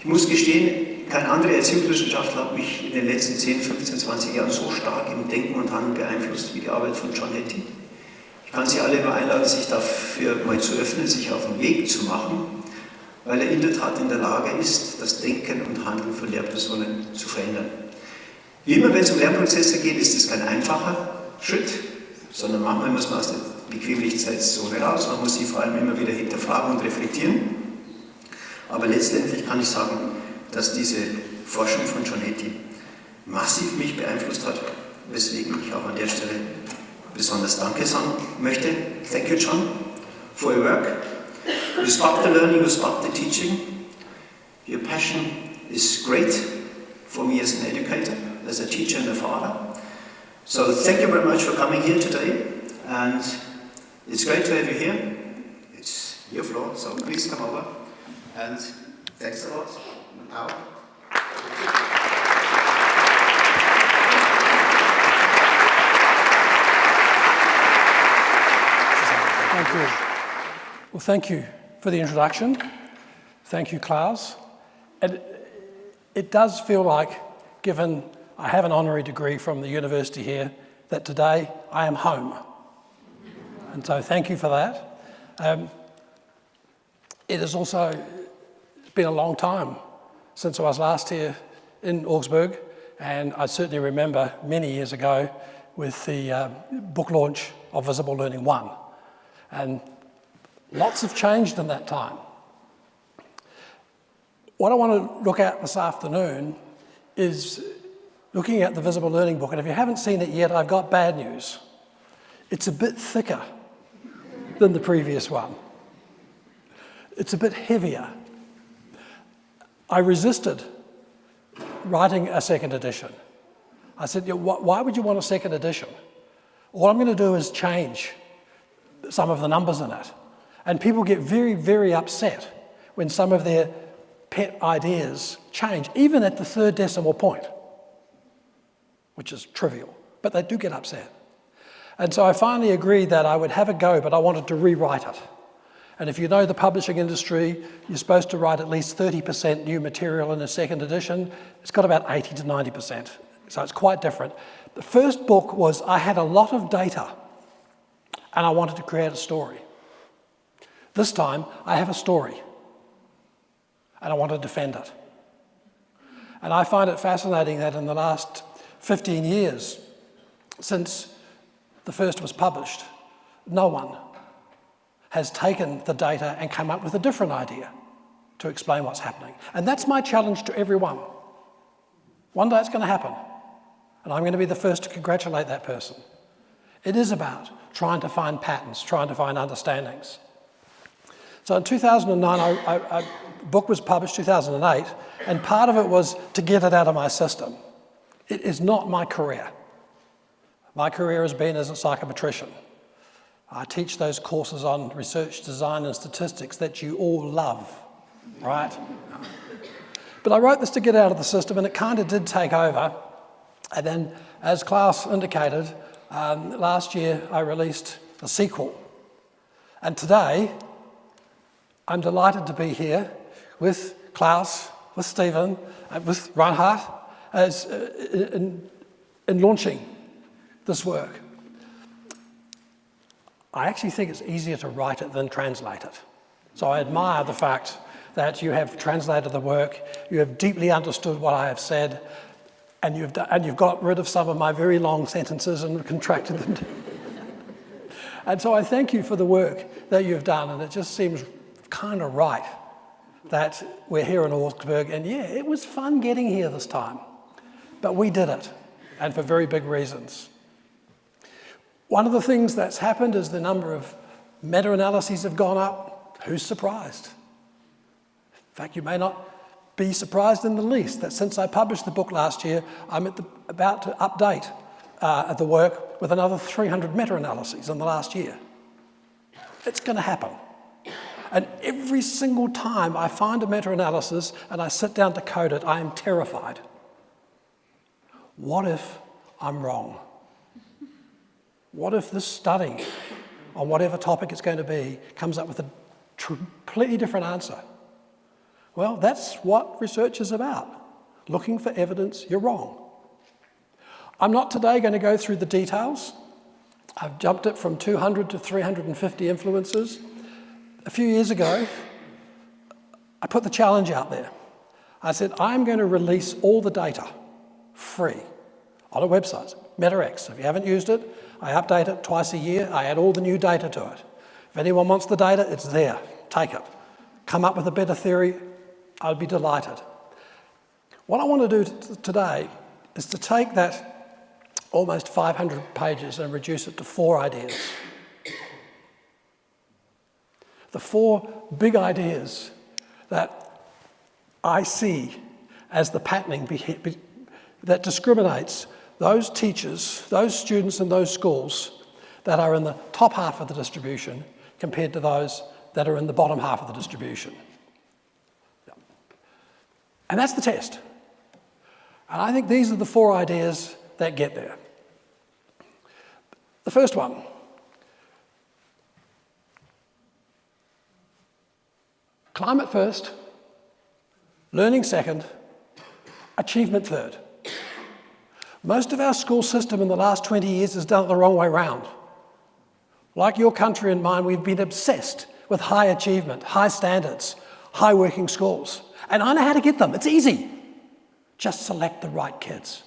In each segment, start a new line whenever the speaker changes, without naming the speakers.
Ich muss gestehen, kein anderer Erziehungswissenschaftler hat mich in den letzten 10, 15, 20 Jahren so stark im Denken und Handeln beeinflusst wie die Arbeit von John Hattie. Ich kann Sie alle nur einladen, sich dafür mal zu öffnen, sich auf den Weg zu machen, weil er in der Tat in der Lage ist, das Denken und Handeln von Lehrpersonen zu verändern. Wie immer, wenn es um Lernprozesse geht, ist es kein einfacher Schritt, sondern manchmal muss man aus der Bequemlichkeitszone raus, man muss sie vor allem immer wieder hinterfragen und reflektieren. Aber letztendlich kann ich sagen, dass diese Forschung von John Hattie massiv mich beeinflusst hat, weswegen ich auch an der Stelle besonders Danke sagen möchte. Thank you, John, for your work. You spark the learning, you spark the teaching. Your passion is great for me as an educator, as a teacher and a father. So thank you very much for coming here today, and it's great to have you here. It's your floor, so please come over, and thanks a lot. Now.
Thank you. Well, thank you for the introduction. Thank you, Klaus. And it does feel like, given I have an honorary degree from the university here, that today I am home. And so thank you for that. It has also been a long time since I was last here in Augsburg, and I certainly remember many years ago with the book launch of Visible Learning 1. And lots have changed in that time. What I want to look at this afternoon is looking at the Visible Learning book, and if you haven't seen it yet, I've got bad news. It's a bit thicker than the previous one. It's a bit heavier. I resisted writing a second edition. I said, why would you want a second edition? All I'm going to do is change some of the numbers in it. And people get very, very upset when some of their pet ideas change, even at the third decimal point, which is trivial, but they do get upset. And so I finally agreed that I would have a go, but I wanted to rewrite it. And if you know the publishing industry, you're supposed to write at least 30% new material in a second edition. It's got about 80 to 90%, so it's quite different. The first book was, I had a lot of data, and I wanted to create a story. This time, I have a story, and I want to defend it. And I find it fascinating that in the last 15 years, since the first was published, no one has taken the data and come up with a different idea to explain what's happening. And that's my challenge to everyone. One day it's going to happen, and I'm going to be the first to congratulate that person. It is about trying to find patterns, trying to find understandings. So in 2009, a book was published, 2008, and part of it was to get it out of my system. It is not my career. My career has been as a psychometrician. I teach those courses on research, design, and statistics that you all love, right? But I wrote this to get out of the system, and it kind of did take over. And then, as Klaus indicated, last year I released a sequel. And today, I'm delighted to be here with Klaus, with Stephen, and with Reinhard in launching this work. I actually think it's easier to write it than translate it. So I admire the fact that you have translated the work, you have deeply understood what I have said, and you've got rid of some of my very long sentences and contracted them. And so I thank you for the work that you've done, and it just seems kind of right that we're here in Augsburg, and yeah, it was fun getting here this time, but we did it, and for very big reasons. One of the things that's happened is the number of meta-analyses have gone up. Who's surprised? In fact, you may not be surprised in the least that since I published the book last year, I'm about to update the work with another 300 meta-analyses in the last year. It's going to happen. And every single time I find a meta-analysis and I sit down to code it, I am terrified. What if I'm wrong? What if this study on whatever topic it's going to be comes up with a completely different answer? Well, that's what research is about, looking for evidence you're wrong. I'm not today going to go through the details. I've jumped it from 200 to 350 influencers. A few years ago, I put the challenge out there. I said, I'm going to release all the data free on a website, MetaX. If you haven't used it, I update it twice a year. I add all the new data to it. If anyone wants the data, it's there. Take it. Come up with a better theory, I'd be delighted. What I want to do today is to take that almost 500 pages and reduce it to 4 ideas. The 4 big ideas that I see as the patterning that discriminates those teachers, those students and those schools that are in the top half of the distribution compared to those that are in the bottom half of the distribution. And that's the test. And I think these are the 4 ideas that get there. The first one, climate first, learning second, achievement third. Most of our school system in the last 20 years has done it the wrong way round. Like your country and mine, we've been obsessed with high achievement, high standards, high working schools. And I know how to get them. It's easy. Just select the right kids.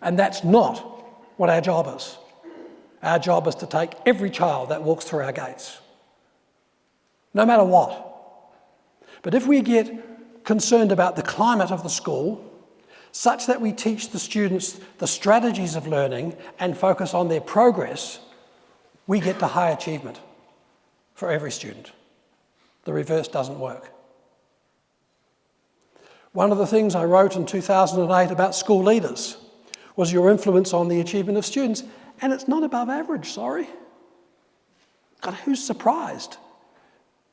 And that's not what our job is. Our job is to take every child that walks through our gates, no matter what. But if we get concerned about the climate of the school, such that we teach the students the strategies of learning and focus on their progress, we get to high achievement for every student. The reverse doesn't work. One of the things I wrote in 2008 about school leaders was your influence on the achievement of students, and it's not above average, sorry. God, who's surprised,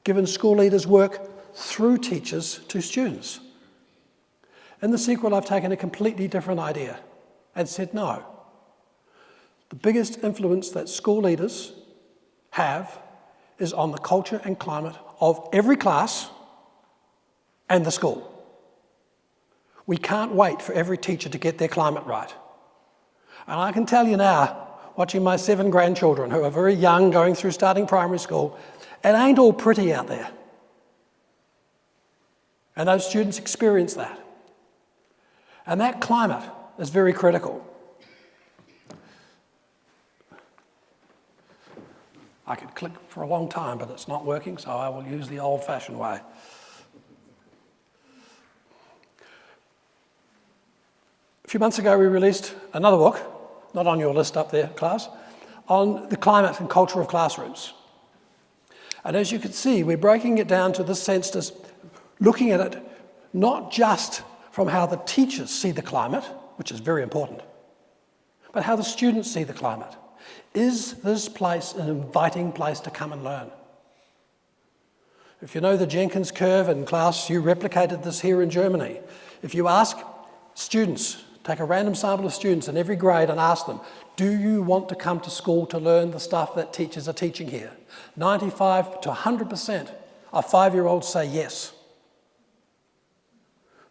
given school leaders work through teachers to students? In the sequel, I've taken a completely different idea and said no. The biggest influence that school leaders have is on the culture and climate of every class and the school. We can't wait for every teacher to get their climate right. And I can tell you now, watching my 7 grandchildren who are very young, going through starting primary school, it ain't all pretty out there. And those students experience that. And that climate is very critical. I could click for a long time, but it's not working, so I will use the old-fashioned way. A few months ago, we released another book, not on your list up there, class, on the climate and culture of classrooms. And as you can see, we're breaking it down to this sense as looking at it not just from how the teachers see the climate, which is very important, but how the students see the climate. Is this place an inviting place to come and learn? If you know the Jenkins curve, and Klaus, you replicated this here in Germany. If you ask students, take a random sample of students in every grade and ask them, do you want to come to school to learn the stuff that teachers are teaching here? 95 to 100% of 5-year-olds say yes.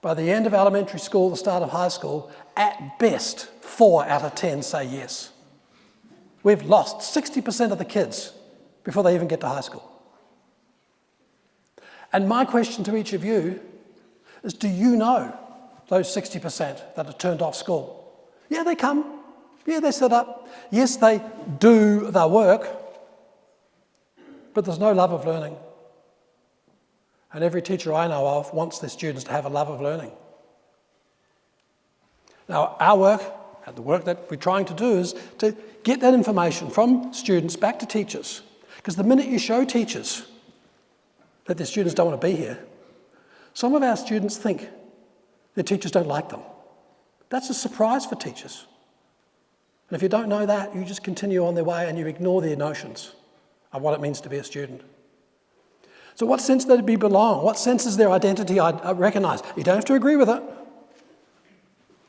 By the end of elementary school, the start of high school, at best, 4 out of 10 say yes. We've lost 60% of the kids before they even get to high school. And my question to each of you is, do you know those 60% that are turned off school? Yeah, they come. Yeah, they sit up. Yes, they do their work, but there's no love of learning. And every teacher I know of wants their students to have a love of learning. Now, our work, and the work that we're trying to do, is to get that information from students back to teachers. Because the minute you show teachers that their students don't want to be here, some of our students think their teachers don't like them. That's a surprise for teachers. And if you don't know that, you just continue on their way and you ignore their notions of what it means to be a student. So what sense do they belong? What sense is their identity I recognise? You don't have to agree with it.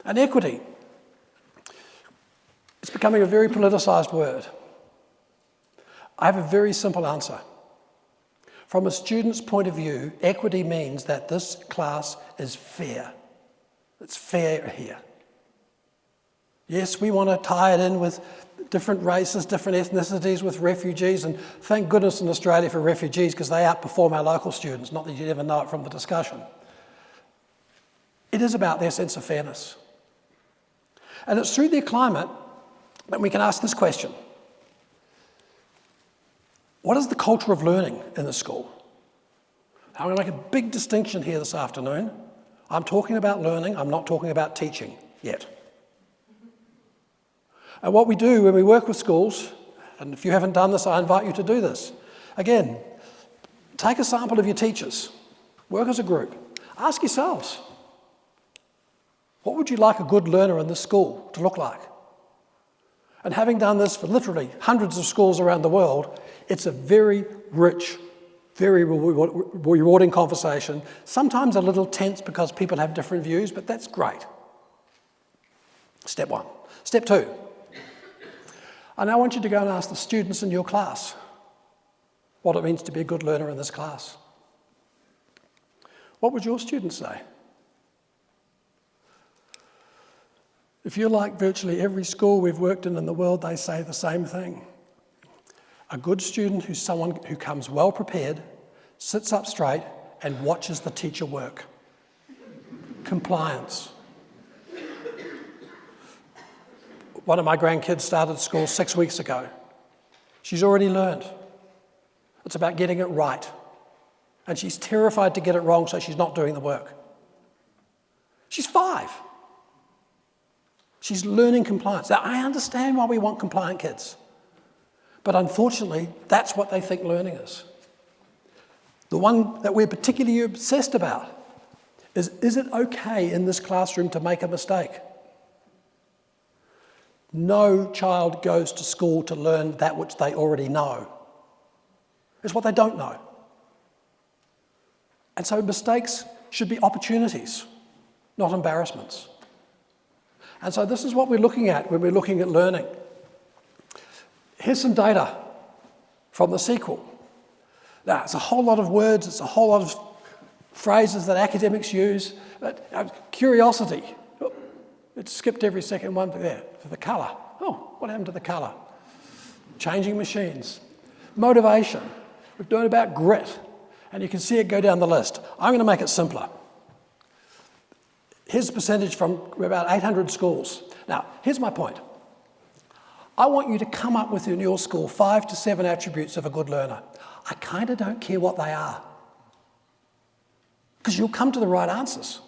And equity. It's becoming a very politicized word. I have a very simple answer. From a student's point of view, equity means that this class is fair. It's fair here. Yes, we want to tie it in with different races, different ethnicities, with refugees, and thank goodness in Australia for refugees because they outperform our local students, not that you'd ever know it from the discussion. It is about their sense of fairness. And it's through their climate that we can ask this question. What is the culture of learning in the school? I'm going to make a big distinction here this afternoon. I'm talking about learning, I'm not talking about teaching yet. And what we do when we work with schools, and if you haven't done this, I invite you to do this. Again, take a sample of your teachers, work as a group, ask yourselves, what would you like a good learner in this school to look like? And having done this for literally hundreds of schools around the world, it's a very rich, very rewarding conversation, sometimes a little tense because people have different views, but that's great. Step one. Step two. I now want you to go and ask the students in your class what it means to be a good learner in this class. What would your students say? If you're like virtually every school we've worked in the world, they say the same thing. A good student who's someone who comes well prepared, sits up straight, and watches the teacher work. Compliance. One of my grandkids started school 6 weeks ago. She's already learned. It's about getting it right. And she's terrified to get it wrong, so she's not doing the work. She's 5. She's learning compliance. Now, I understand why we want compliant kids. But unfortunately, that's what they think learning is. The one that we're particularly obsessed about is it okay in this classroom to make a mistake? No child goes to school to learn that which they already know. It's what they don't know. And so mistakes should be opportunities, not embarrassments. And so this is what we're looking at when we're looking at learning. Here's some data from the sequel. Now, it's a whole lot of words, it's a whole lot of phrases that academics use, but curiosity. Oh, it skipped every second one there for the colour. Oh, what happened to the colour? Changing machines. Motivation. We've learned about grit, and you can see it go down the list. I'm going to make it simpler. Here's the percentage from about 800 schools. Now, here's my point. I want you to come up with in your school 5 to 7 attributes of a good learner. I kind of don't care what they are, because you'll come to the right answers.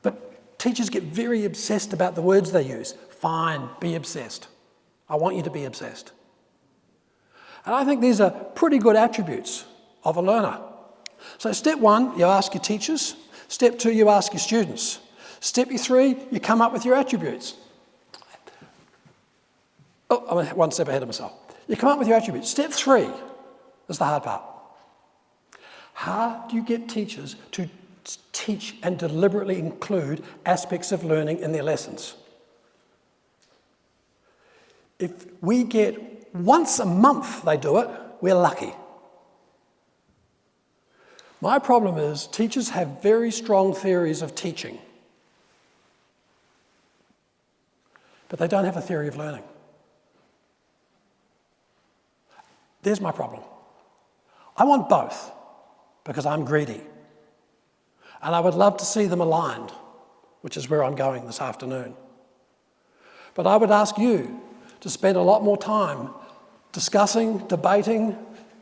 But teachers get very obsessed about the words they use. Fine, be obsessed. I want you to be obsessed. And I think these are pretty good attributes of a learner. So step 1, you ask your teachers. Step 2, you ask your students. Step 3, you come up with your attributes. Oh, I'm one step ahead of myself. You come up with your attributes. Step 3 is the hard part. How do you get teachers to teach and deliberately include aspects of learning in their lessons? If we get once a month they do it, we're lucky. My problem is teachers have very strong theories of teaching, but they don't have a theory of learning. There's my problem. I want both because I'm greedy. And I would love to see them aligned, which is where I'm going this afternoon. But I would ask you to spend a lot more time discussing, debating,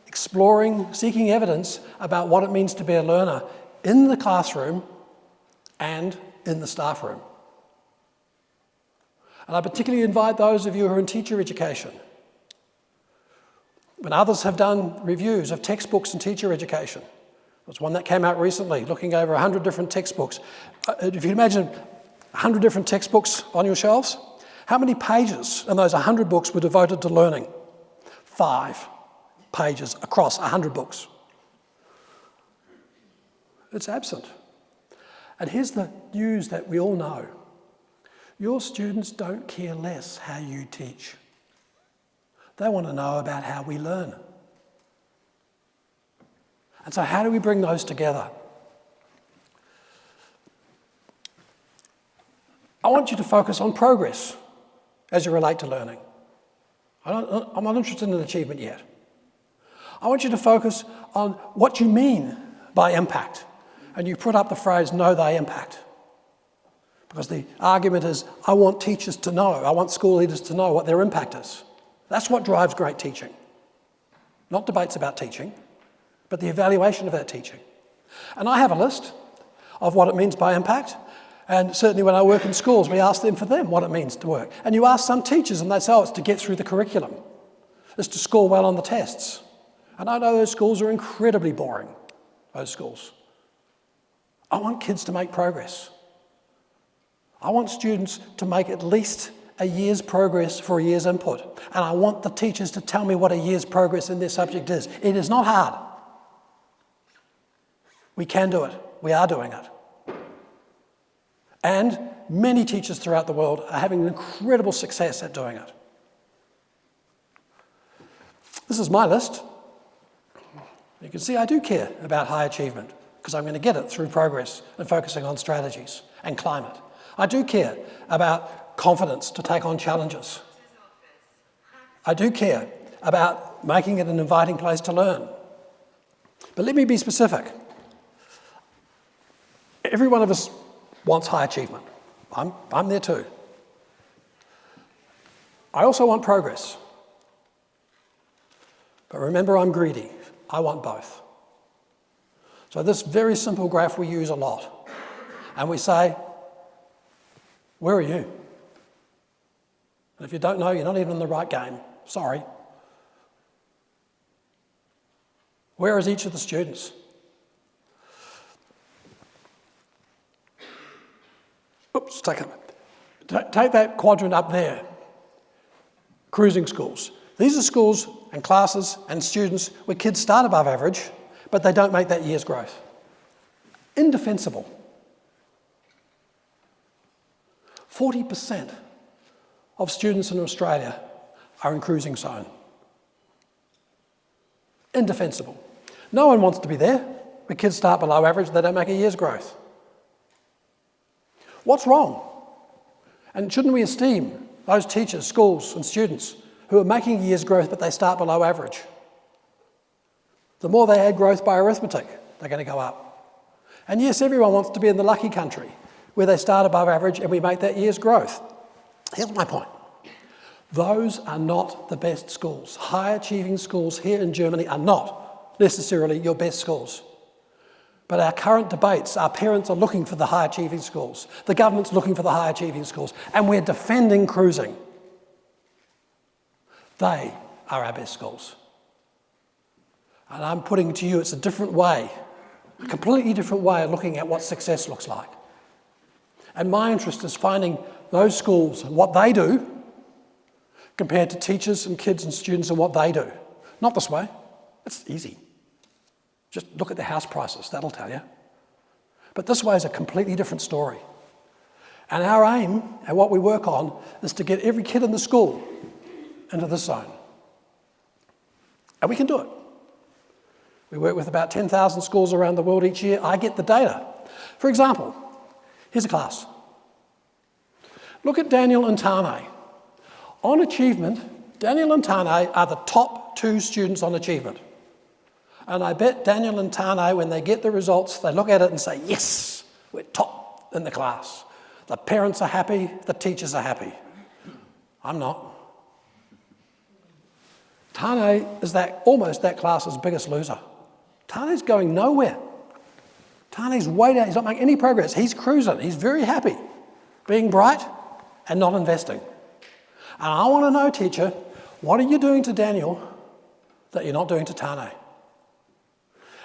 exploring, seeking evidence about what it means to be a learner in the classroom and in the staff room. And I particularly invite those of you who are in teacher education. When others have done reviews of textbooks in teacher education, there's one that came out recently looking over 100 different textbooks. If you imagine 100 different textbooks on your shelves, how many pages in those 100 books were devoted to learning? 5 pages across 100 books. It's absent. And here's the news that we all know. Your students don't care less how you teach. They want to know about how we learn. And so how do we bring those together? I want you to focus on progress as you relate to learning. I'm not interested in achievement yet. I want you to focus on what you mean by impact. And you put up the phrase, know thy impact. Because the argument is, I want teachers to know, I want school leaders to know what their impact is. That's what drives great teaching. Not debates about teaching, but the evaluation of that teaching. And I have a list of what it means by impact. And certainly when I work in schools, we ask them for them what it means to work. And you ask some teachers and they say, oh, it's to get through the curriculum. It's to score well on the tests. And I know those schools are incredibly boring, those schools. I want kids to make progress. I want students to make at least a year's progress for a year's input. And I want the teachers to tell me what a year's progress in their subject is. It is not hard. We can do it. We are doing it. And many teachers throughout the world are having incredible success at doing it. This is my list. You can see I do care about high achievement because I'm going to get it through progress and focusing on strategies and climate. I do care about confidence to take on challenges. I do care about making it an inviting place to learn. But let me be specific. Every one of us wants high achievement. I'm there too. I also want progress. But remember, I'm greedy. I want both. So this very simple graph we use a lot. And we say, where are you? And if you don't know, you're not even in the right game. Sorry. Where is each of the students? Oops, take that quadrant up there. Cruising schools. These are schools and classes and students where kids start above average, but they don't make that year's growth. Indefensible. 40% of students in Australia are in cruising zone. Indefensible. No one wants to be there. Where kids start below average, they don't make a year's growth. What's wrong? And shouldn't we esteem those teachers, schools and students who are making a year's growth but they start below average? The more they add growth by arithmetic, they're going to go up. And yes, everyone wants to be in the lucky country where they start above average and we make that year's growth. Here's my point. Those are not the best schools. High-achieving schools here in Germany are not necessarily your best schools. But our current debates, our parents are looking for the high-achieving schools. The government's looking for the high-achieving schools. And we're defending cruising. They are our best schools. And I'm putting to you, it's a different way, a completely different way of looking at what success looks like. And my interest is finding those schools and what they do compared to teachers and kids and students and what they do. Not this way. It's easy. Just look at the house prices, that'll tell you. But this way is a completely different story. And our aim and what we work on is to get every kid in the school into this zone. And we can do it. We work with about 10,000 schools around the world each year. I get the data. For example, here's a class. Look at Daniel and Tane. On achievement, Daniel and Tane are the top 2 students on achievement. And I bet Daniel and Tane, when they get the results, they look at it and say, yes, we're top in the class. The parents are happy, the teachers are happy. I'm not. Tane is almost that class's biggest loser. Tane's going nowhere. Tane's way down, he's not making any progress. He's cruising, he's very happy, being bright and not investing. And I want to know, teacher, what are you doing to Daniel that you're not doing to Tane?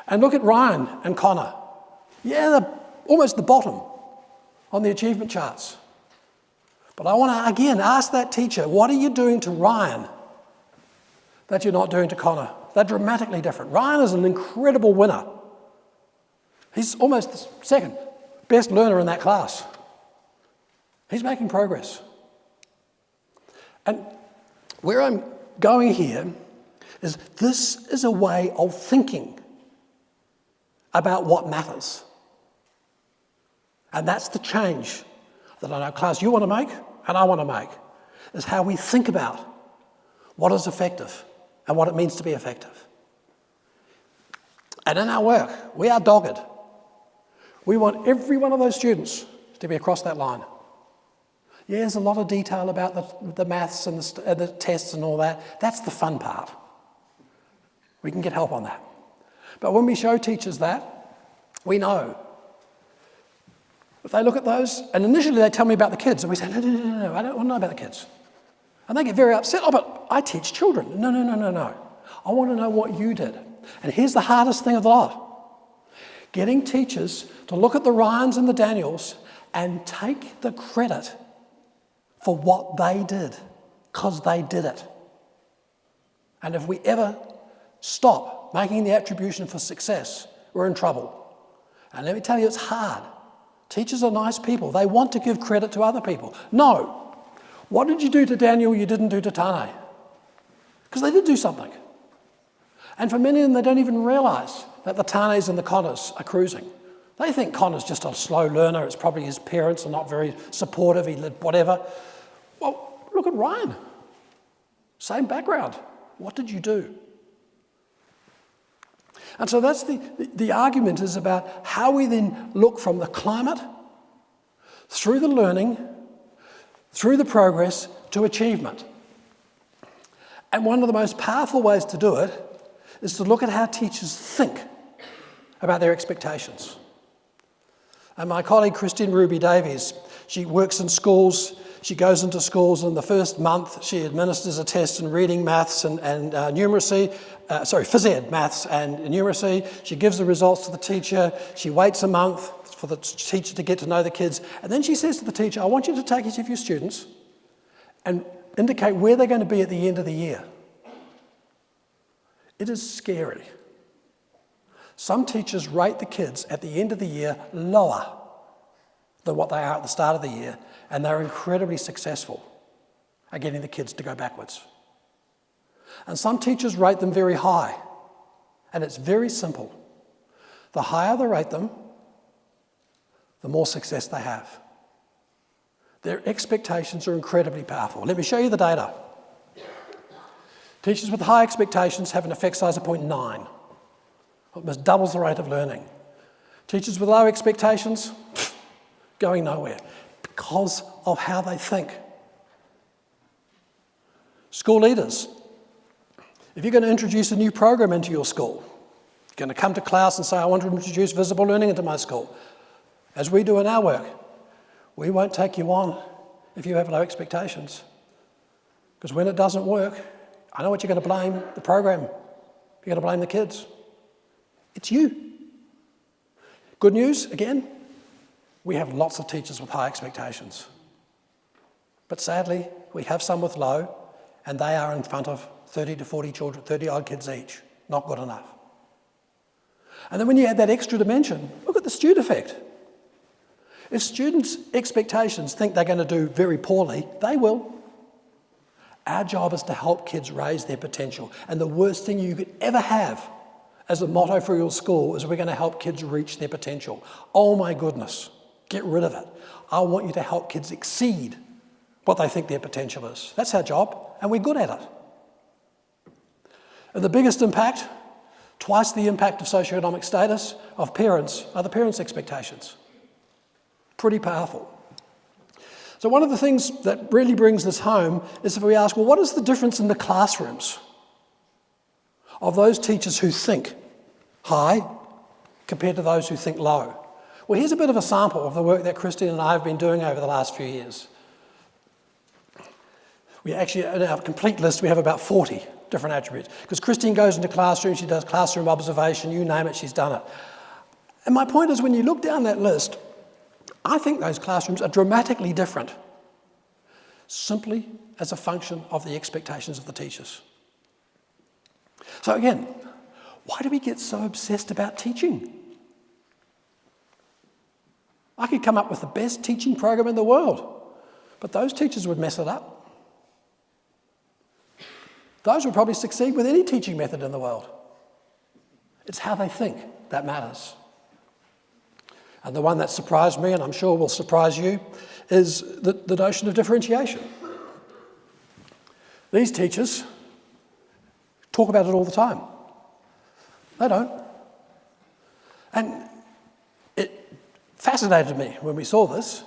And look at Ryan and Connor. Yeah, they're almost the bottom on the achievement charts. But I want to, again, ask that teacher, what are you doing to Ryan that you're not doing to Connor? They're dramatically different. Ryan is an incredible winner. He's almost the second best learner in that class. He's making progress. And where I'm going here is this is a way of thinking about what matters. And that's the change that I know, class, you want to make and I want to make, is how we think about what is effective and what it means to be effective. And in our work, we are dogged. We want every one of those students to be across that line. Yeah, there's a lot of detail about the maths and the tests and all that. That's the fun part. We can get help on that. But when we show teachers that, we know. If they look at those, and initially they tell me about the kids, and we say, no, I don't want to know about the kids. And they get very upset. Oh, but I teach children. No. I want to know what you did. And here's the hardest thing of the lot. Getting teachers to look at the Ryans and the Daniels and take the credit for what they did, because they did it. And if we ever stop making the attribution for success, we're in trouble. And let me tell you, it's hard. Teachers are nice people. They want to give credit to other people. No. What did you do to Daniel you didn't do to Tane? Because they did do something. And for many of them, they don't even realise that the Tanes and the Connors are cruising. They think Connor's just a slow learner. It's probably his parents are not very supportive. He lived whatever. Well, look at Ryan. Same background. What did you do? And so that's the argument is about how we then look from the climate, through the learning, through the progress to achievement. And one of the most powerful ways to do it is to look at how teachers think about their expectations. And my colleague Christine Ruby Davies, she works in schools. She goes into schools, and the first month she administers a test in reading, maths and numeracy, phys ed, maths and numeracy. She gives the results to the teacher. She waits a month for the teacher to get to know the kids. And then she says to the teacher, I want you to take each of your students and indicate where they're going to be at the end of the year. It is scary. Some teachers rate the kids at the end of the year lower than what they are at the start of the year, and they're incredibly successful at getting the kids to go backwards. And some teachers rate them very high, and it's very simple. The higher they rate them, the more success they have. Their expectations are incredibly powerful. Let me show you the data. Teachers with high expectations have an effect size of 0.9. Almost doubles the rate of learning. Teachers with low expectations, going nowhere because of how they think. School leaders, if you're going to introduce a new program into your school, you're going to come to class and say, I want to introduce visible learning into my school. As we do in our work, we won't take you on if you have low expectations. Because when it doesn't work, I know what you're going to blame, the program. You're going to blame the kids. It's you. Good news, again, we have lots of teachers with high expectations. But sadly, we have some with low, and they are in front of 30 to 40 children, 30 odd kids each. Not good enough. And then when you add that extra dimension, look at the student effect. If students' expectations think they're going to do very poorly, they will. Our job is to help kids raise their potential. And the worst thing you could ever have as a motto for your school is we're going to help kids reach their potential. Oh my goodness, get rid of it. I want you to help kids exceed what they think their potential is. That's our job, and we're good at it. And the biggest impact, twice the impact of socioeconomic status of parents, are the parents' expectations. Pretty powerful. So one of the things that really brings this home is if we ask, well, what is the difference in the classrooms of those teachers who think high compared to those who think low? Well, here's a bit of a sample of the work that Christine and I have been doing over the last few years. We actually, in our complete list, we have about 40 different attributes. Because Christine goes into classrooms, she does classroom observation, you name it, she's done it. And my point is, when you look down that list, I think those classrooms are dramatically different, simply as a function of the expectations of the teachers. So again, why do we get so obsessed about teaching? I could come up with the best teaching program in the world, but those teachers would mess it up. Those would probably succeed with any teaching method in the world. It's how they think that matters. And the one that surprised me, and I'm sure will surprise you, is the notion of differentiation. These teachers talk about it all the time. They don't. And it fascinated me when we saw this.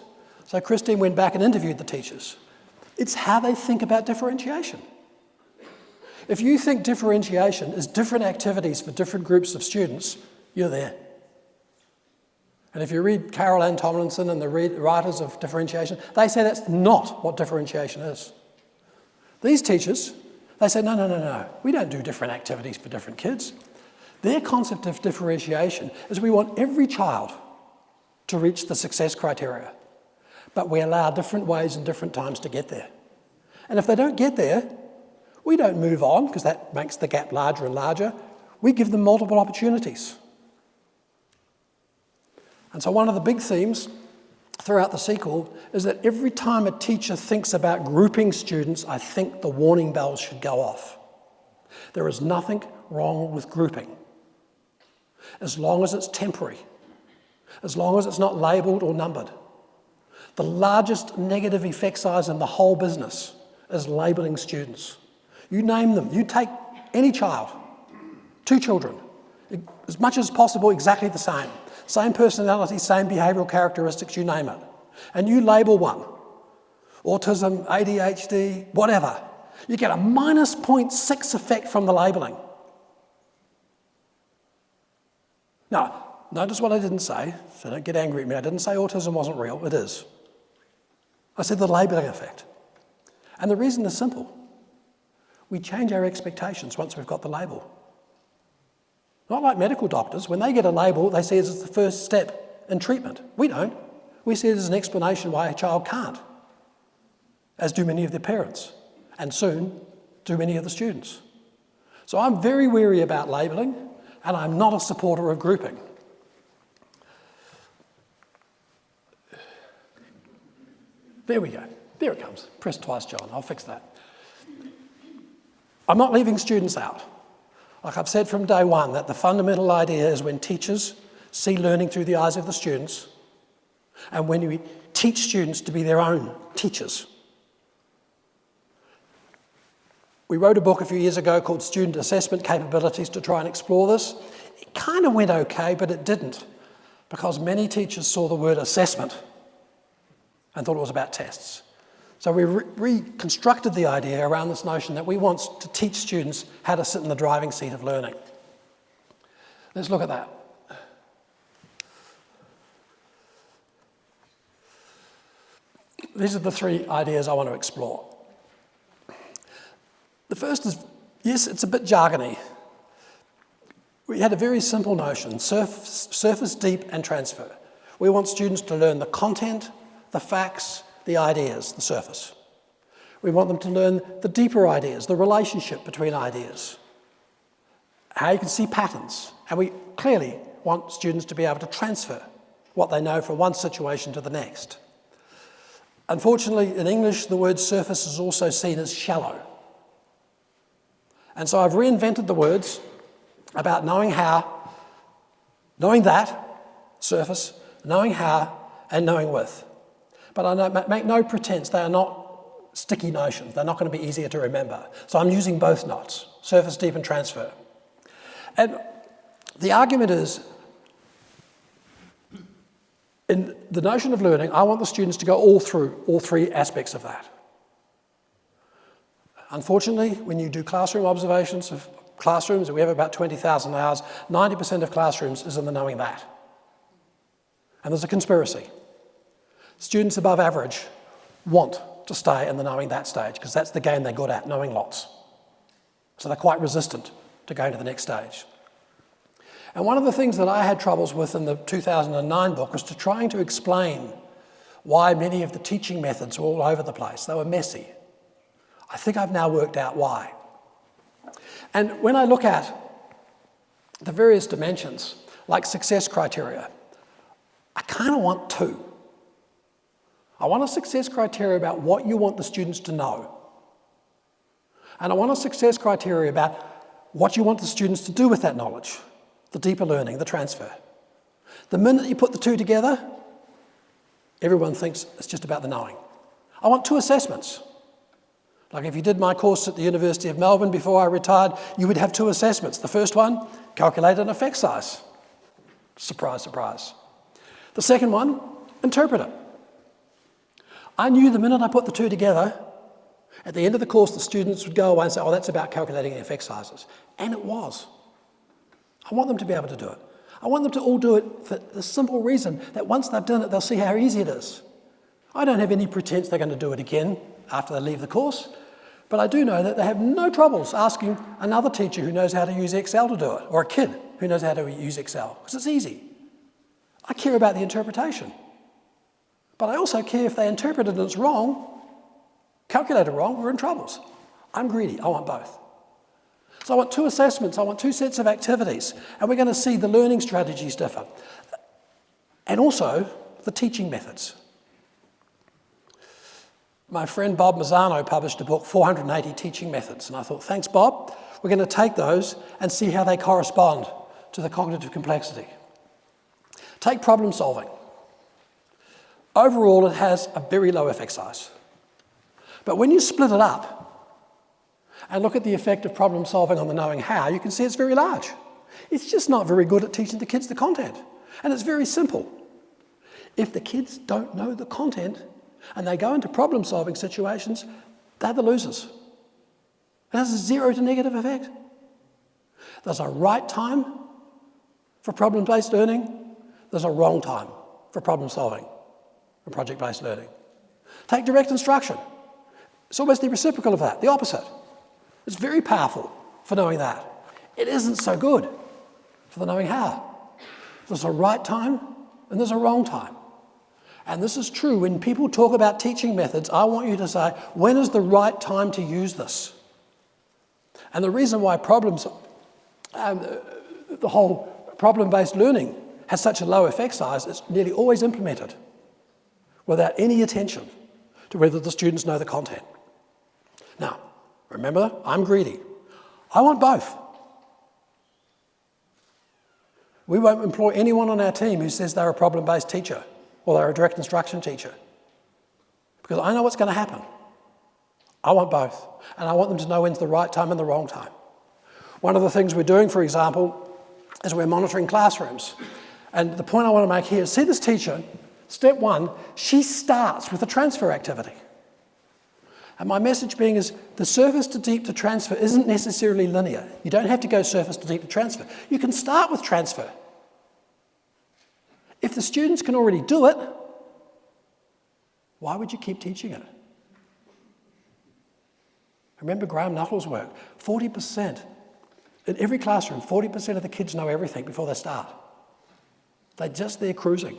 So Christine went back and interviewed the teachers. It's how they think about differentiation. If you think differentiation is different activities for different groups of students, you're there. And if you read Carol Ann Tomlinson and the writers of differentiation, they say that's not what differentiation is. These teachers, they say, no, we don't do different activities for different kids. Their concept of differentiation is we want every child to reach the success criteria, but we allow different ways and different times to get there. And if they don't get there, we don't move on, because that makes the gap larger and larger. We give them multiple opportunities. And so one of the big themes throughout the sequel is that every time a teacher thinks about grouping students, I think the warning bells should go off. There is nothing wrong with grouping, as long as it's temporary, as long as it's not labelled or numbered. The largest negative effect size in the whole business is labelling students. You name them. You take any child, 2 children, as much as possible exactly the same. Same personality, same behavioural characteristics, you name it. And you label one. Autism, ADHD, whatever. You get a minus 0.6 effect from the labelling. Now, notice what I didn't say, so don't get angry at me. I didn't say autism wasn't real. It is. I said the labelling effect. And the reason is simple. We change our expectations once we've got the label. Not like medical doctors. When they get a label, they see it as the first step in treatment. We don't. We see it as an explanation why a child can't, as do many of their parents, and soon do many of the students. So I'm very wary about labelling, and I'm not a supporter of grouping. There we go. There it comes. Press twice, John. I'll fix that. I'm not leaving students out. Like I've said from day one, that the fundamental idea is when teachers see learning through the eyes of the students, and when we teach students to be their own teachers. We wrote a book a few years ago called Student Assessment Capabilities to try and explore this. It kind of went okay, but it didn't, because many teachers saw the word assessment and thought it was about tests. So we reconstructed the idea around this notion that we want to teach students how to sit in the driving seat of learning. Let's look at that. These are the 3 ideas I want to explore. The first is, yes, it's a bit jargony. We had a very simple notion, surface, deep, and transfer. We want students to learn the content, the facts, the ideas, the surface. We want them to learn the deeper ideas, the relationship between ideas, how you can see patterns. And we clearly want students to be able to transfer what they know from one situation to the next. Unfortunately, in English, the word surface is also seen as shallow. And so I've reinvented the words about knowing how, knowing that, surface, knowing how, and knowing with. But I make no pretense, they are not sticky notions. They're not going to be easier to remember. So I'm using both knots, surface, deep, and transfer. And the argument is, in the notion of learning, I want the students to go all through all 3 aspects of that. Unfortunately, when you do classroom observations of classrooms, and we have about 20,000 hours, 90% of classrooms is in the knowing that. And there's a conspiracy. Students above average want to stay in the knowing that stage because that's the game they're good at, knowing lots. So they're quite resistant to going to the next stage. And one of the things that I had troubles with in the 2009 book was trying to explain why many of the teaching methods were all over the place. They were messy. I think I've now worked out why. And when I look at the various dimensions, like success criteria, I kind of want 2. I want a success criteria about what you want the students to know. And I want a success criteria about what you want the students to do with that knowledge, the deeper learning, the transfer. The minute you put the two together, everyone thinks it's just about the knowing. I want two assessments. Like if you did my course at the University of Melbourne before I retired, you would have two assessments. The first one, calculate an effect size. Surprise, surprise. The second one, interpret it. I knew the minute I put the two together, at the end of the course, the students would go away and say, oh, that's about calculating effect sizes. And it was. I want them to be able to do it. I want them to all do it for the simple reason that once they've done it, they'll see how easy it is. I don't have any pretense they're going to do it again after they leave the course, but I do know that they have no troubles asking another teacher who knows how to use Excel to do it, or a kid who knows how to use Excel, because it's easy. I care about the interpretation. But I also care if they interpret it and it's wrong, calculate it wrong, we're in troubles. I'm greedy, I want both. So I want two assessments, I want two sets of activities, and we're going to see the learning strategies differ. And also the teaching methods. My friend Bob Mazzano published a book, 480 Teaching Methods, and I thought, thanks Bob, we're going to take those and see how they correspond to the cognitive complexity. Take problem solving. Overall, it has a very low effect size. But when you split it up and look at the effect of problem solving on the knowing how, you can see it's very large. It's just not very good at teaching the kids the content. And it's very simple. If the kids don't know the content and they go into problem solving situations, they're the losers. It has a 0 to negative effect. There's a right time for problem-based learning. There's a wrong time for problem solving and project-based learning. Take direct instruction. It's almost the reciprocal of that, the opposite. It's very powerful for knowing that. It isn't so good for the knowing how. There's a right time and there's a wrong time. And this is true when people talk about teaching methods. I want you to say, when is the right time to use this? And the reason why the whole problem-based learning has such a low effect size is nearly always implemented without any attention to whether the students know the content. Now, remember, I'm greedy. I want both. We won't employ anyone on our team who says they're a problem-based teacher or they're a direct instruction teacher, because I know what's going to happen. I want both, and I want them to know when's the right time and the wrong time. One of the things we're doing, for example, is we're monitoring classrooms. And the point I want to make here is, see this teacher, step one, she starts with a transfer activity. And my message being is, the surface to deep to transfer isn't necessarily linear. You don't have to go surface to deep to transfer. You can start with transfer. If the students can already do it, why would you keep teaching it? Remember Graham Nuttall's work, 40%. In every classroom, 40% of the kids know everything before they start. They're just there cruising.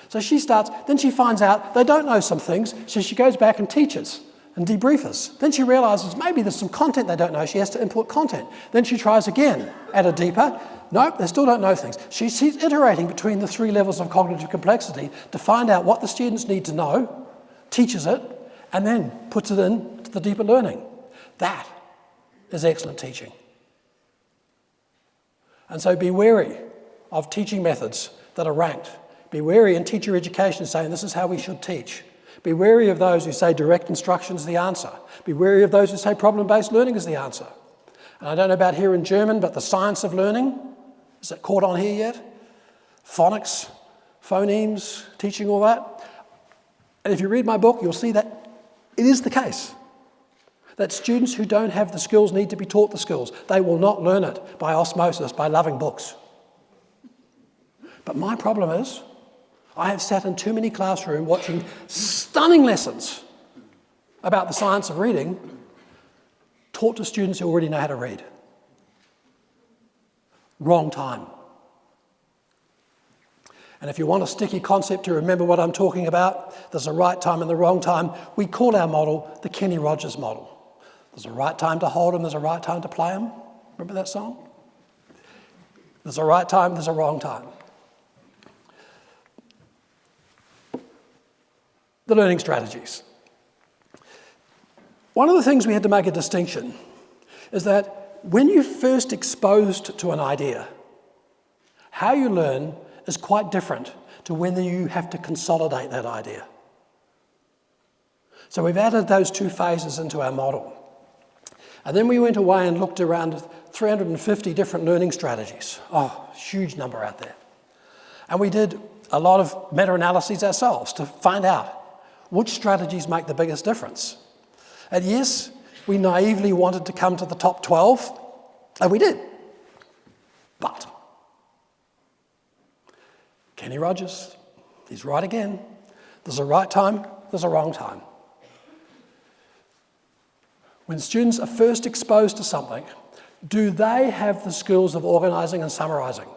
So she starts, then she finds out they don't know some things, so she goes back and teaches and debriefers. Then she realises maybe there's some content they don't know, she has to input content. Then she tries again, at a deeper. Nope, they still don't know things. She's iterating between the 3 levels of cognitive complexity to find out what the students need to know, teaches it, and then puts it into the deeper learning. That is excellent teaching. And so be wary of teaching methods that are ranked. Be wary in teacher education saying this is how we should teach. Be wary of those who say direct instruction is the answer. Be wary of those who say problem-based learning is the answer. And I don't know about here in German, but the science of learning, is it caught on here yet? Phonics, phonemes, teaching all that. And if you read my book, you'll see that it is the case. That students who don't have the skills need to be taught the skills. They will not learn it by osmosis, by loving books. But my problem is, I have sat in too many classrooms watching stunning lessons about the science of reading taught to students who already know how to read. Wrong time. And if you want a sticky concept to remember what I'm talking about, there's a right time and the wrong time. We call our model the Kenny Rogers model. There's a right time to hold them, there's a right time to play them. Remember that song? There's a right time, there's a wrong time. The learning strategies. One of the things we had to make a distinction is that when you're first exposed to an idea, how you learn is quite different to whether you have to consolidate that idea. So we've added those two phases into our model. And then we went away and looked around 350 different learning strategies. Oh, huge number out there. And we did a lot of meta-analyses ourselves to find out which strategies make the biggest difference. And yes, we naively wanted to come to the top 12, and we did. But Kenny Rogers, he's right again. There's a right time, there's a wrong time. When students are first exposed to something, do they have the skills of organising and summarising?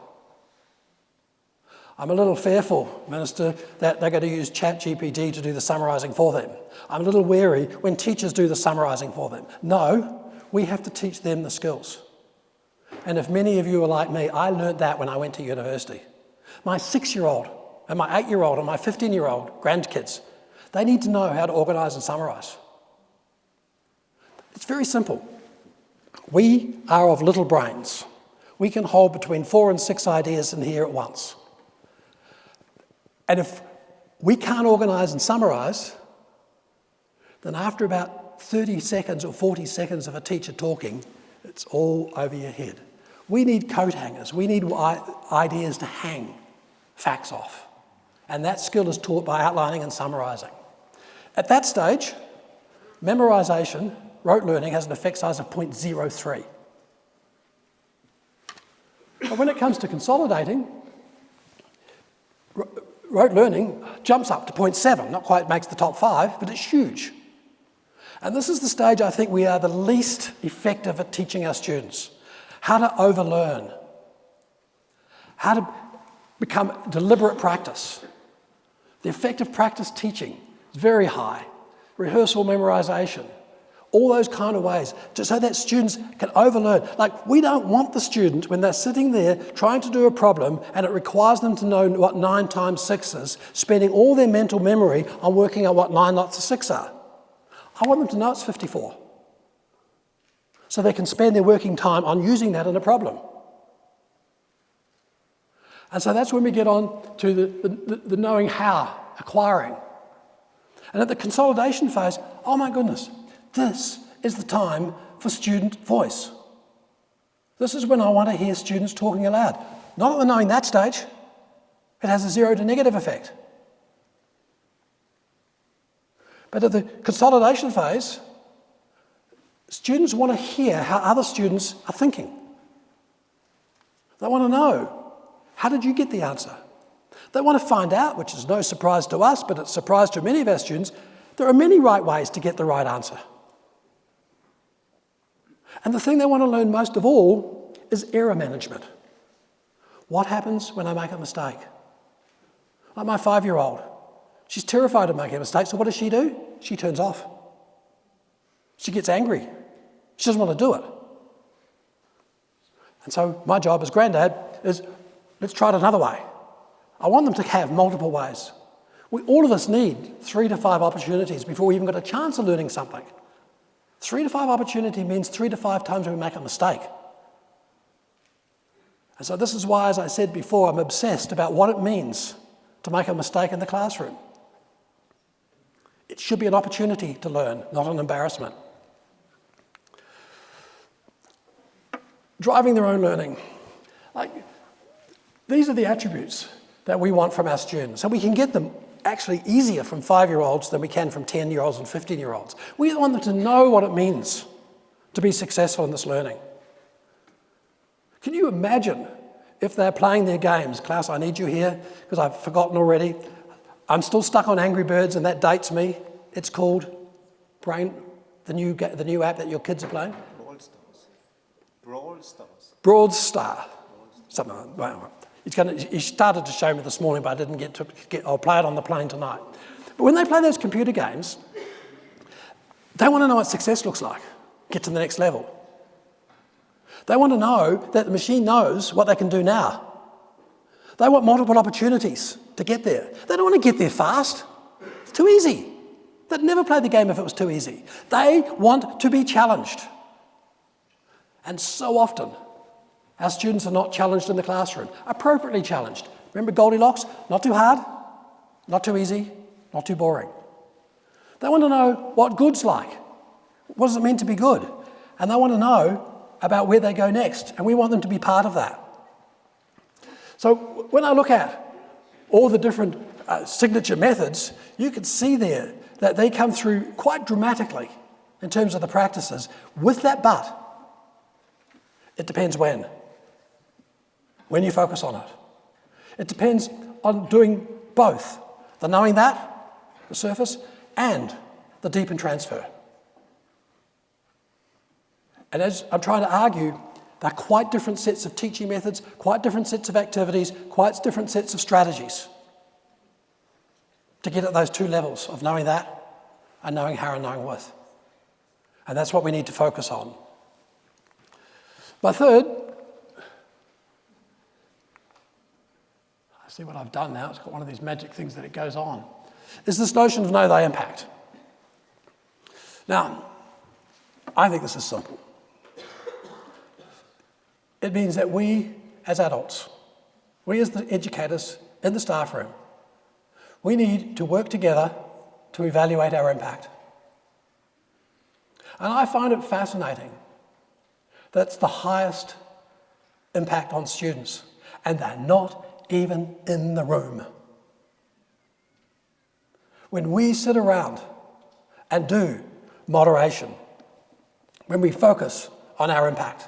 I'm a little fearful, Minister, that they're going to use ChatGPT to do the summarising for them. I'm a little wary when teachers do the summarising for them. No, we have to teach them the skills. And if many of you are like me, I learned that when I went to university. My 6-year-old and my 8-year-old and my 15-year-old grandkids, they need to know how to organise and summarise. It's very simple. We are of little brains. We can hold between 4 and 6 ideas in here at once. And if we can't organise and summarise, then after about 30 seconds or 40 seconds of a teacher talking, it's all over your head. We need coat hangers. We need ideas to hang facts off. And that skill is taught by outlining and summarising. At that stage, memorisation, rote learning, has an effect size of 0.03. But when it comes to consolidating, rote learning jumps up to 0.7, not quite makes the top 5, but it's huge. And this is the stage I think we are the least effective at teaching our students. How to overlearn. How to become deliberate practice. The effective practice teaching is very high. Rehearsal memorization. All those kind of ways, just so that students can overlearn. Like, we don't want the student, when they're sitting there trying to do a problem and it requires them to know what 9 times 6 is, spending all their mental memory on working out what 9 lots of 6 are. I want them to know it's 54. So they can spend their working time on using that in a problem. And so that's when we get on to the knowing how, acquiring. And at the consolidation phase, oh my goodness, this is the time for student voice. This is when I want to hear students talking aloud. Not at the knowing that stage. It has a 0 to negative effect. But at the consolidation phase, students want to hear how other students are thinking. They want to know, how did you get the answer? They want to find out, which is no surprise to us, but it's a surprise to many of our students, there are many right ways to get the right answer. And the thing they want to learn most of all is error management. What happens when I make a mistake? Like my 5-year-old. She's terrified of making a mistake, so what does she do? She turns off. She gets angry. She doesn't want to do it. And so my job as granddad is, let's try it another way. I want them to have multiple ways. All of us need 3 to 5 opportunities before we even got a chance of learning something. 3 to 5 opportunity means 3 to 5 times we make a mistake. And so this is why, as I said before, I'm obsessed about what it means to make a mistake in the classroom. It should be an opportunity to learn, not an embarrassment. Driving their own learning. These are the attributes that we want from our students. And we can get them actually easier from 5-year-olds than we can from 10-year-olds and 15-year-olds. We want them to know what it means to be successful in this learning. Can you imagine if they're playing their games? Klaus, I need you here because I've forgotten already. I'm still stuck on Angry Birds and that dates me. It's called the new app that your kids are playing. Brawl Stars. Something like that. He started to show me this morning, but I didn't I'll play it on the plane tonight. But when they play those computer games, they want to know what success looks like, get to the next level. They want to know that the machine knows what they can do now. They want multiple opportunities to get there. They don't want to get there fast. It's too easy. They'd never play the game if it was too easy. They want to be challenged. And so often, our students are not challenged in the classroom, appropriately challenged. Remember Goldilocks? Not too hard, not too easy, not too boring. They want to know what good's like. What does it mean to be good? And they want to know about where they go next, and we want them to be part of that. So when I look at all the different signature methods, you can see there that they come through quite dramatically in terms of the practices. With that but, it depends when you focus on it. It depends on doing both, the knowing that, the surface, and the deep and transfer. And as I'm trying to argue, they're quite different sets of teaching methods, quite different sets of activities, quite different sets of strategies to get at those two levels of knowing that and knowing how and knowing with. And that's what we need to focus on. My third, I see what I've done now, it's got one of these magic things that it goes on, is this notion of know thy impact. Now, I think this is simple. It means that we, as adults, we as the educators in the staff room, we need to work together to evaluate our impact. And I find it fascinating that's the highest impact on students, and they're not even in the room. When we sit around and do moderation, when we focus on our impact,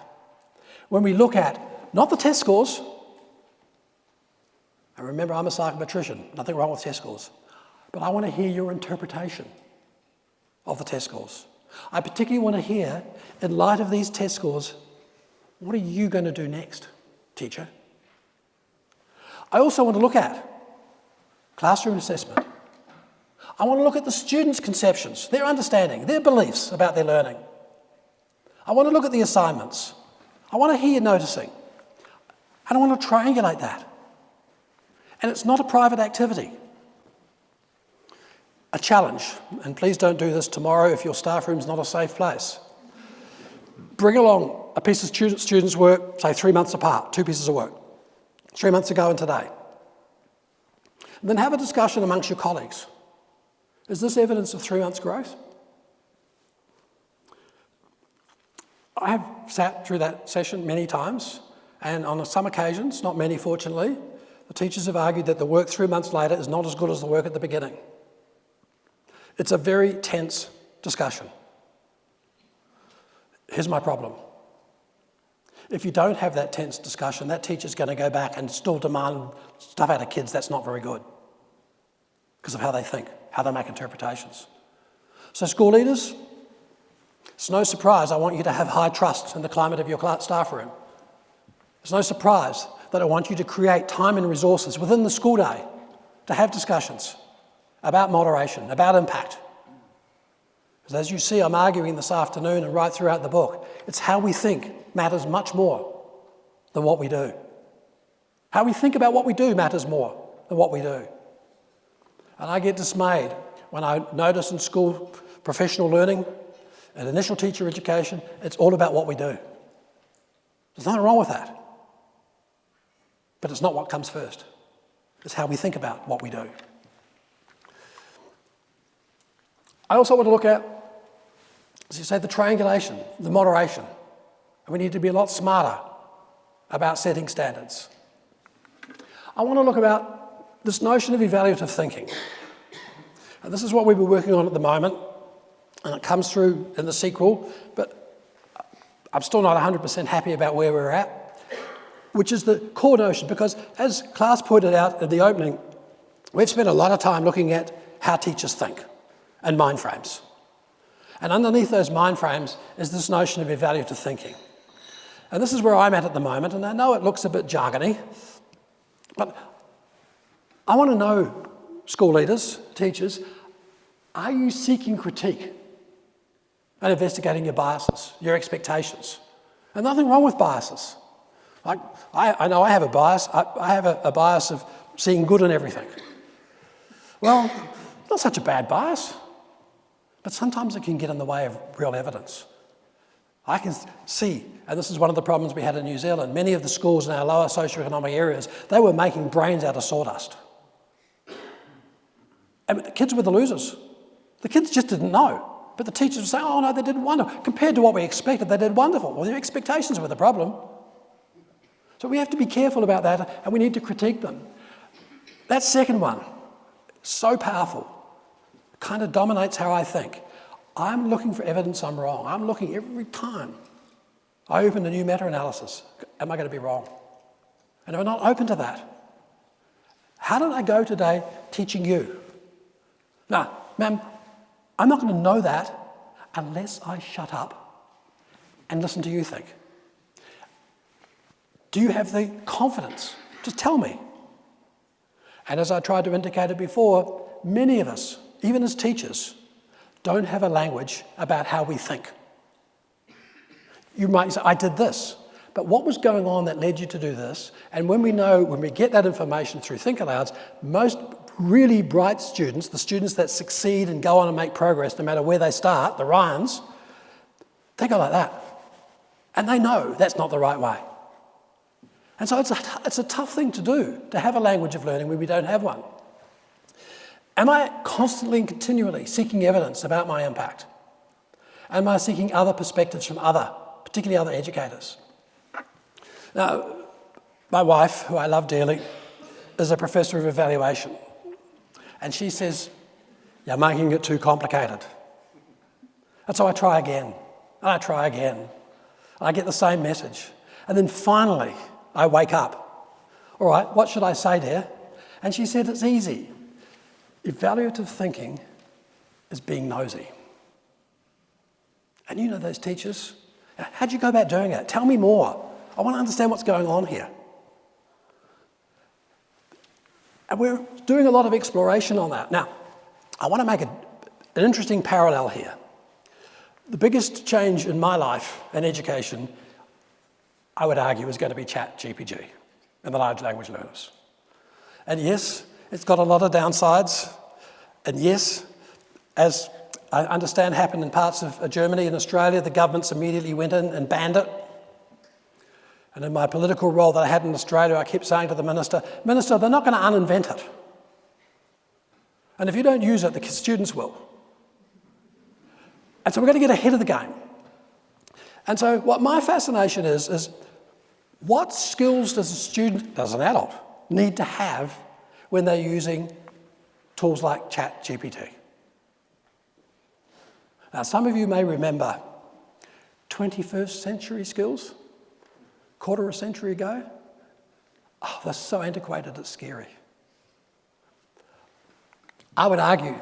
when we look at not the test scores, and remember I'm a psychometrician, nothing wrong with test scores, but I want to hear your interpretation of the test scores. I particularly want to hear, in light of these test scores, what are you going to do next, teacher? I also want to look at classroom assessment. I want to look at the students' conceptions, their understanding, their beliefs about their learning. I want to look at the assignments. I want to hear your noticing. And I want to triangulate that. And it's not a private activity. A challenge, and please don't do this tomorrow if your staff room's not a safe place. Bring along a piece of students' work, say 3 months apart, 2 pieces of work, 3 months ago and today. And then have a discussion amongst your colleagues. Is this evidence of 3 months' growth? I have sat through that session many times, and on some occasions, not many fortunately, the teachers have argued that the work 3 months later is not as good as the work at the beginning. It's a very tense discussion. Here's my problem. If you don't have that tense discussion, that teacher's going to go back and still demand stuff out of kids that's not very good because of how they think, how they make interpretations. So school leaders, it's no surprise I want you to have high trust in the climate of your staff room. It's no surprise that I want you to create time and resources within the school day to have discussions about moderation, about impact. Because as you see, I'm arguing this afternoon and right throughout the book, it's how we think matters much more than what we do. How we think about what we do matters more than what we do. And I get dismayed when I notice in school professional learning and initial teacher education, it's all about what we do. There's nothing wrong with that. But it's not what comes first. It's how we think about what we do. I also want to look at, as you say, the triangulation, the moderation. And we need to be a lot smarter about setting standards. I want to look about this notion of evaluative thinking. And this is what we've been working on at the moment, and it comes through in the sequel, but I'm still not 100% happy about where we're at, which is the core notion, because as Klaus pointed out in the opening, we've spent a lot of time looking at how teachers think and mind frames. And underneath those mind frames is this notion of evaluative thinking. And this is where I'm at the moment, and I know it looks a bit jargony, but I want to know, school leaders, teachers, are you seeking critique and investigating your biases, your expectations? And nothing wrong with biases. Like, I know I have a bias. I have a bias of seeing good in everything. Well, it's not such a bad bias, but sometimes it can get in the way of real evidence. I can see, and this is one of the problems we had in New Zealand, many of the schools in our lower socioeconomic areas, they were making brains out of sawdust. And the kids were the losers. The kids just didn't know. But the teachers were saying, oh no, they did wonderful. Compared to what we expected, they did wonderful. Well, their expectations were the problem. So we have to be careful about that, and we need to critique them. That second one, so powerful, kind of dominates how I think. I'm looking for evidence I'm wrong. I'm looking every time I open a new meta-analysis. Am I going to be wrong? And if I'm not open to that, how did I go today teaching you? Now, ma'am, I'm not going to know that unless I shut up and listen to you think. Do you have the confidence? Just tell me. And as I tried to indicate before, many of us, even as teachers, don't have a language about how we think. You might say, I did this, but what was going on that led you to do this? And when we get that information through Think Alouds, most really bright students, the students that succeed and go on and make progress no matter where they start, the Ryans, they go like that. And they know that's not the right way. And so it's a tough thing to do, to have a language of learning when we don't have one. Am I constantly and continually seeking evidence about my impact? Am I seeking other perspectives from particularly other educators? Now, my wife, who I love dearly, is a professor of evaluation. And she says, you're making it too complicated. And so I try again, and I try again. And I get the same message. And then finally, I wake up. All right, what should I say, dear? And she said, it's easy. Evaluative thinking is being nosy. And you know those teachers. How'd you go about doing it? Tell me more. I want to understand what's going on here. And we're doing a lot of exploration on that. Now, I want to make an interesting parallel here. The biggest change in my life and education, I would argue, is going to be ChatGPT and the large language learners. And yes, it's got a lot of downsides. And yes, as I understand happened in parts of Germany and Australia, the governments immediately went in and banned it. And in my political role that I had in Australia, I kept saying to the Minister, they're not going to uninvent it. And if you don't use it, the students will. And so we're going to get ahead of the game. And so what my fascination is what skills does an adult, need to have when they're using tools like ChatGPT? Now, some of you may remember 21st century skills, quarter of a century ago. Oh, they're so antiquated, it's scary. I would argue,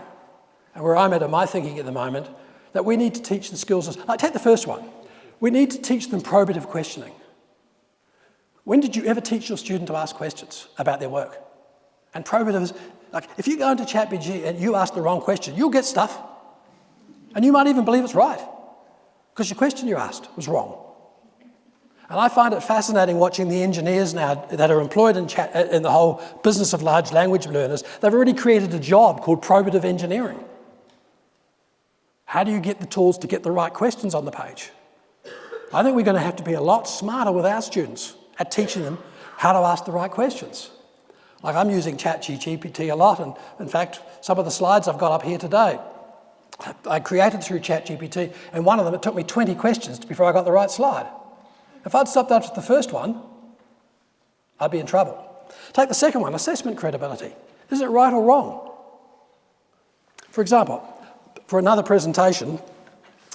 and where I'm at in my thinking at the moment, that we need to teach the skills. Like, take the first one. We need to teach them probative questioning. When did you ever teach your student to ask questions about their work? And probative is, like, if you go into ChatGPT and you ask the wrong question, you'll get stuff. And you might even believe it's right, because your question you asked was wrong. And I find it fascinating watching the engineers now that are employed in the whole business of large language learners. They've already created a job called probative engineering. How do you get the tools to get the right questions on the page? I think we're going to have to be a lot smarter with our students at teaching them how to ask the right questions. Like, I'm using ChatGPT a lot, and in fact, some of the slides I've got up here today, I created through ChatGPT, and one of them, it took me 20 questions before I got the right slide. If I'd stopped after the first one, I'd be in trouble. Take the second one, assessment credibility. Is it right or wrong? For example, for another presentation,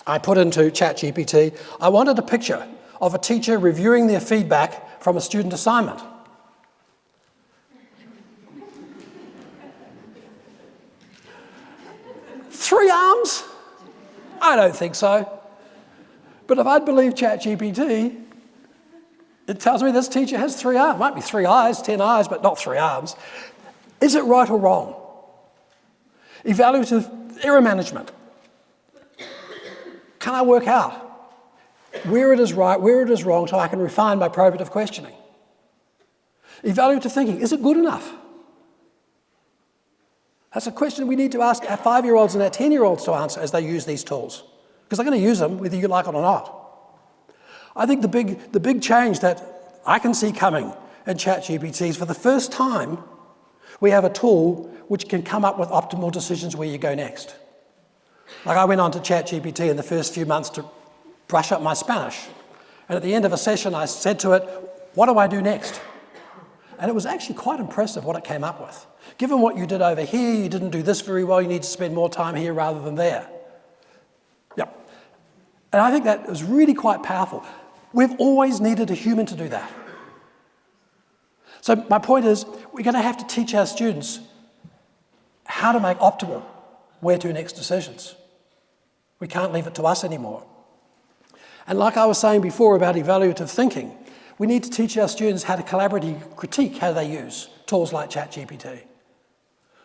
I put into ChatGPT, I wanted a picture of a teacher reviewing their feedback from a student assignment. Three arms? I don't think so. But if I'd believe ChatGPT, it tells me this teacher has 3 arms. Might be 3 eyes, 10 eyes, but not 3 arms. Is it right or wrong? Evaluative error management. Can I work out where it is right, where it is wrong, so I can refine my probative questioning? Evaluative thinking, is it good enough? That's a question we need to ask our 5-year-olds and our 10-year-olds to answer as they use these tools, because they're going to use them whether you like it or not. I think the big change that I can see coming in ChatGPT is for the first time, we have a tool which can come up with optimal decisions where you go next. Like I went on to ChatGPT in the first few months to brush up my Spanish. And at the end of a session, I said to it, what do I do next? And it was actually quite impressive what it came up with. Given what you did over here, you didn't do this very well, you need to spend more time here rather than there. Yep. And I think that was really quite powerful. We've always needed a human to do that. So my point is, we're going to have to teach our students how to make optimal where to next decisions. We can't leave it to us anymore. And like I was saying before about evaluative thinking, we need to teach our students how to collaboratively critique how they use tools like ChatGPT.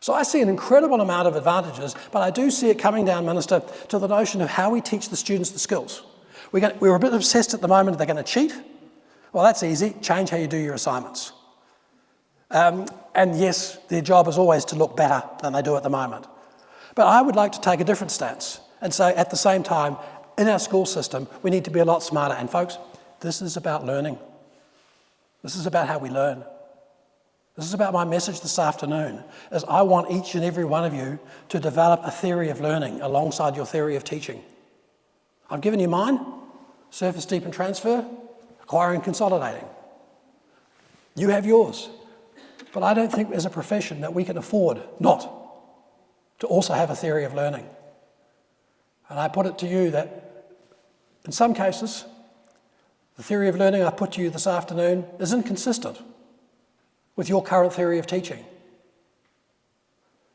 So I see an incredible amount of advantages, but I do see it coming down, Minister, to the notion of how we teach the students the skills. We're a bit obsessed at the moment, they're going to cheat. Well, that's easy. Change how you do your assignments. And yes, their job is always to look better than they do at the moment. But I would like to take a different stance and say at the same time, in our school system, we need to be a lot smarter. And folks, this is about learning. This is about how we learn. This is about my message this afternoon, is I want each and every one of you to develop a theory of learning alongside your theory of teaching. I've given you mine, surface, deep and transfer, acquiring and consolidating. You have yours. But I don't think as a profession that we can afford not to also have a theory of learning. And I put it to you that in some cases, the theory of learning I put to you this afternoon is inconsistent with your current theory of teaching.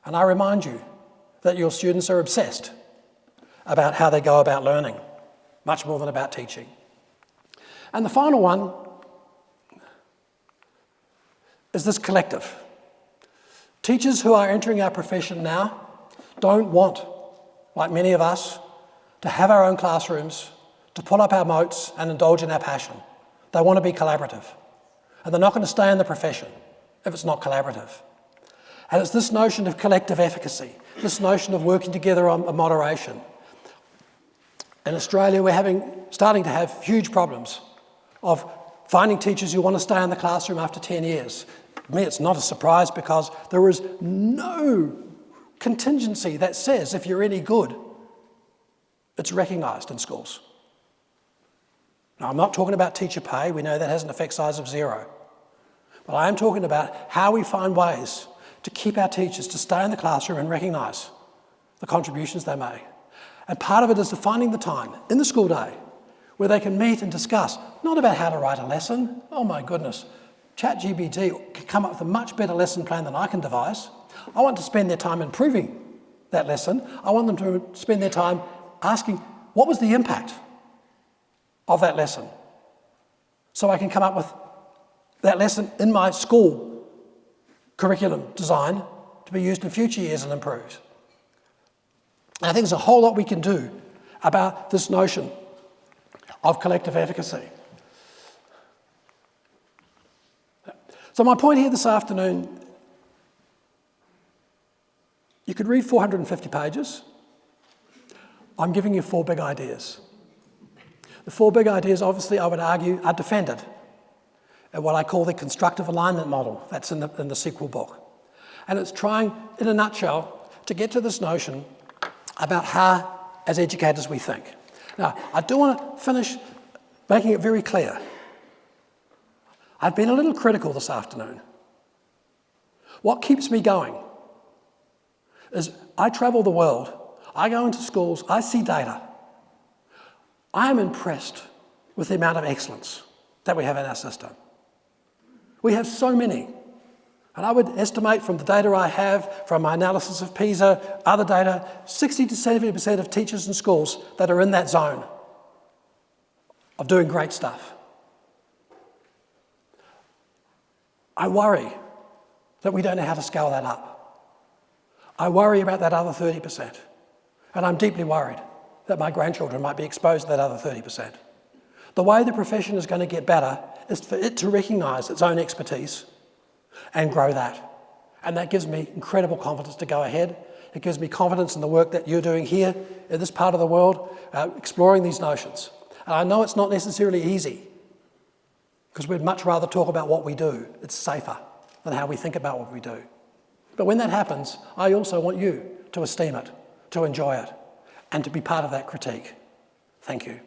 And I remind you that your students are obsessed about how they go about learning, much more than about teaching. And the final one is this collective. Teachers who are entering our profession now don't want, like many of us, to have our own classrooms, to pull up our moats and indulge in our passion. They want to be collaborative. And they're not going to stay in the profession if it's not collaborative. And it's this notion of collective efficacy, this notion of working together on moderation. In Australia, we're starting to have huge problems of finding teachers who want to stay in the classroom after 10 years. To me, it's not a surprise because there is no contingency that says if you're any good, it's recognised in schools. Now, I'm not talking about teacher pay. We know that has an effect size of 0. But I am talking about how we find ways to keep our teachers to stay in the classroom and recognise the contributions they make. And part of it is finding the time in the school day where they can meet and discuss, not about how to write a lesson. Oh my goodness, ChatGPT can come up with a much better lesson plan than I can devise. I want to spend their time improving that lesson. I want them to spend their time asking, what was the impact of that lesson? So I can come up with that lesson in my school curriculum design to be used in future years and improved. And I think there's a whole lot we can do about this notion of collective efficacy. So my point here this afternoon, you could read 450 pages. I'm giving you 4 big ideas. The 4 big ideas, obviously, I would argue, are defended in what I call the constructive alignment model that's in the sequel book. And it's trying, in a nutshell, to get to this notion about how, as educators, we think. Now, I do want to finish making it very clear. I've been a little critical this afternoon. What keeps me going is I travel the world, I go into schools, I see data. I am impressed with the amount of excellence that we have in our system. We have so many. And I would estimate from the data I have, from my analysis of PISA, other data, 60 to 70% of teachers in schools that are in that zone of doing great stuff. I worry that we don't know how to scale that up. I worry about that other 30%. And I'm deeply worried that my grandchildren might be exposed to that other 30%. The way the profession is going to get better is for it to recognise its own expertise and grow that. And that gives me incredible confidence to go ahead. It gives me confidence in the work that you're doing here in this part of the world, exploring these notions. And I know it's not necessarily easy, because we'd much rather talk about what we do. It's safer than how we think about what we do. But when that happens, I also want you to esteem it, to enjoy it, and to be part of that critique. Thank you.